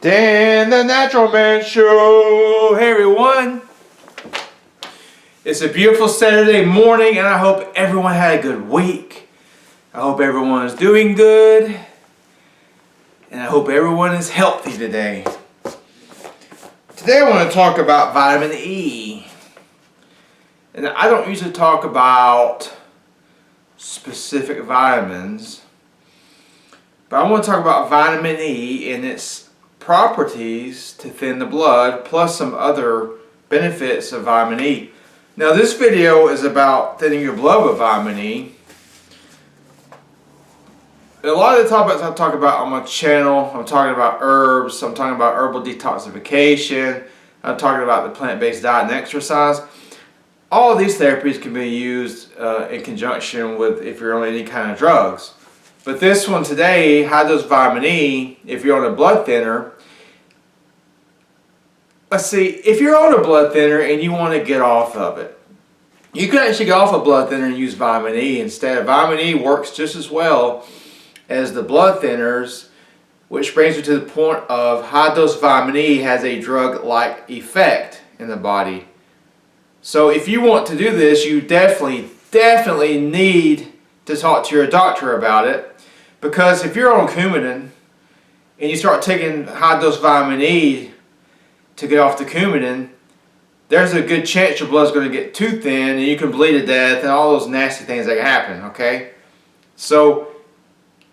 Dan the Natural Man Show. Hey everyone. It's a beautiful Saturday morning and I hope everyone had a good week. I hope everyone is doing good. And I hope everyone is healthy today. Today I want to talk about vitamin E. And I don't usually talk about specific vitamins, but I want to talk about vitamin E and its properties to thin the blood, plus some other benefits of vitamin E. Now this video is about thinning your blood with vitamin E. A lot of the topics I talk about on my channel, I'm talking about herbs, I'm talking about herbal detoxification, I'm talking about the plant-based diet and exercise. All of these therapies can be used in conjunction with if you're on any kind of drugs. But this one today, high dose vitamin E, if you're on a blood thinner, let's see, if you're on a blood thinner and you want to get off of it, you can actually get off a blood thinner and use vitamin E instead. Vitamin E works just as well as the blood thinners, which brings me to the point of high dose vitamin E has a drug-like effect in the body. So if you want to do this, you definitely need to talk to your doctor about it. Because if you're on Coumadin and you start taking high dose vitamin E to get off the Coumadin, there's a good chance your blood's going to get too thin and you can bleed to death and all those nasty things that can happen, okay? So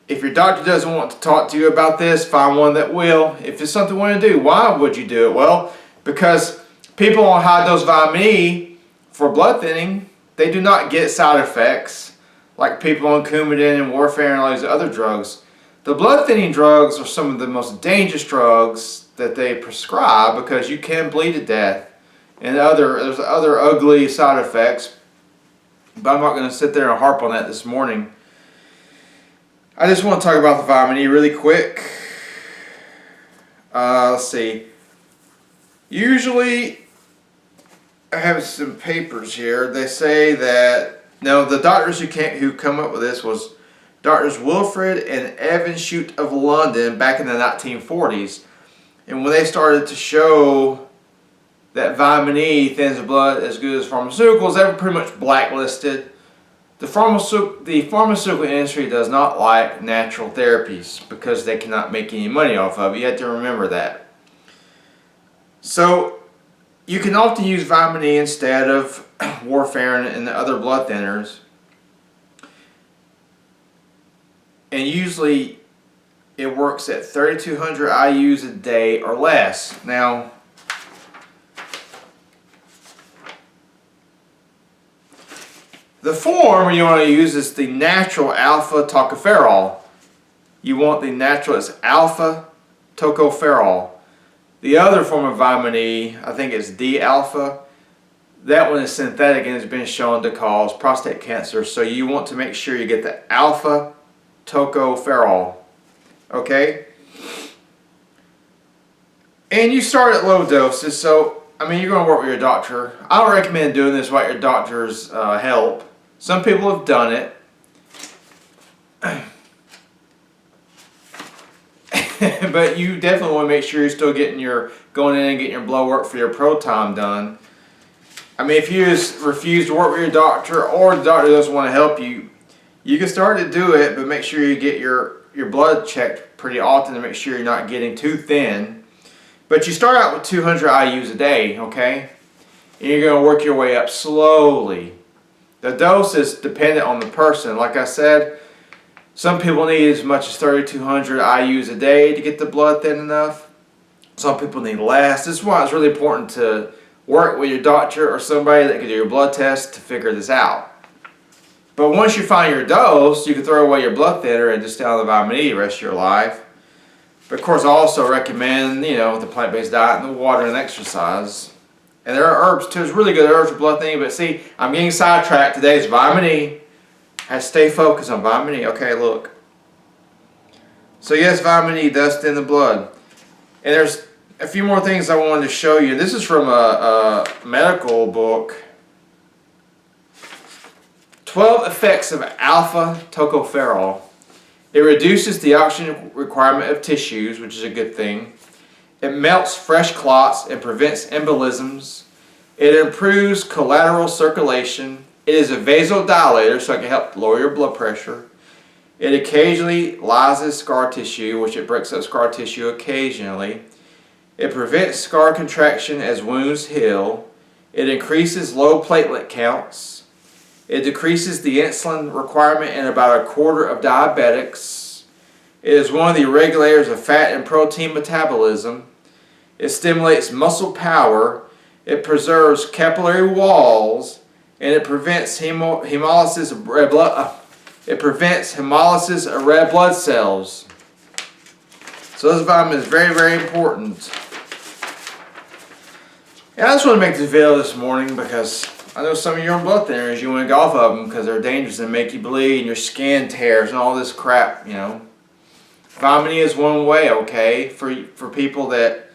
if your doctor doesn't want to talk to you about this, find one that will. If it's something you want to do, why would you do it? Well, because people on high dose vitamin E for blood thinning, they do not get side effects like people on Coumadin and warfarin and all these other drugs. The blood thinning drugs are some of the most dangerous drugs that they prescribe because you can bleed to death and there's other ugly side effects, but I'm not going to sit there and harp on that this morning. I just want to talk about the vitamin E really quick. Let's see. Usually, I have some papers here. They say that now the doctors who come up with this was Doctors Wilfred and Evan Shute of London back in the 1940s. And when they started to show that vitamin E thins the blood as good as pharmaceuticals, they were pretty much blacklisted. The pharmaceutical industry does not like natural therapies because they cannot make any money off of it. You have to remember that. So you can often use vitamin E instead of warfarin and the other blood thinners. And usually it works at 3,200 IUs a day or less. Now, the form you want to use is the natural alpha tocopherol. You want the natural, it's alpha tocopherol. The other form of vitamin E, I think it's D-alpha. That one is synthetic and has been shown to cause prostate cancer. So you want to make sure you get the alpha tocopherol. Okay? And you start at low doses. So, I mean, you're going to work with your doctor. I don't recommend doing this without your doctor's help. Some people have done it. But you definitely want to make sure you're still going in and getting your blood work for your proton done. I mean, if you just refuse to work with your doctor or the doctor doesn't want to help you, you can start to do it, but make sure you get your blood checked pretty often to make sure you're not getting too thin. But you start out with 200 IUs a day, okay? And you're going to work your way up slowly. The dose is dependent on the person. Like I said, some people need as much as 3,200 IUs a day to get the blood thin enough. Some people need less. This is why it's really important to work with your doctor or somebody that can do your blood test to figure this out. But once you find your dose, you can throw away your blood thinner and just stay on the vitamin E the rest of your life. But of course, I also recommend, the plant-based diet and the water and exercise. And there are herbs too. There's really good herbs for blood thinning. But see, I'm getting sidetracked. Today's vitamin E. I have to stay focused on vitamin E. Okay, look. So yes, vitamin E does thin the blood. And there's a few more things I wanted to show you. This is from a medical book. 12 effects of alpha tocopherol. It reduces the oxygen requirement of tissues, which is a good thing. It melts fresh clots and prevents embolisms. It improves collateral circulation. It is a vasodilator, so it can help lower your blood pressure. It occasionally lyses scar tissue, which it breaks up scar tissue occasionally. It prevents scar contraction as wounds heal. It increases low platelet counts. It decreases the insulin requirement in about a quarter of diabetics. It is one of the regulators of fat and protein metabolism. It stimulates muscle power. It preserves capillary walls, and it prevents hemolysis of red blood. It prevents hemolysis of red blood cells. So this vitamin is very, very important. And I just want to make this video this morning because I know some of you are on blood thinners. You want to get off of them because they're dangerous and make you bleed and your skin tears and all this crap, you know. Vitamin E is one way, okay, for people that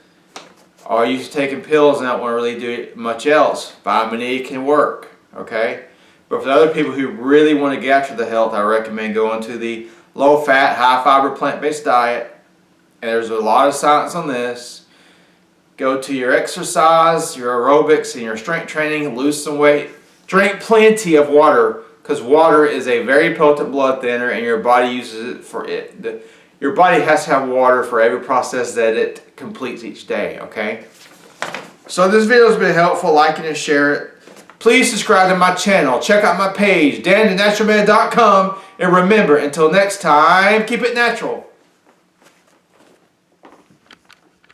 are used to taking pills and don't want to really do much else. Vitamin E can work, okay. But for the other people who really want to get after the health, I recommend going to the low-fat, high-fiber, plant-based diet. And there's a lot of science on this. Go to your exercise, your aerobics, and your strength training. Lose some weight. Drink plenty of water, because water is a very potent blood thinner, and your body uses it for it. Your body has to have water for every process that it completes each day, okay? So this video has been helpful. Like it and share it. Please subscribe to my channel. Check out my page, danthenaturalman.com. And remember, until next time, keep it natural.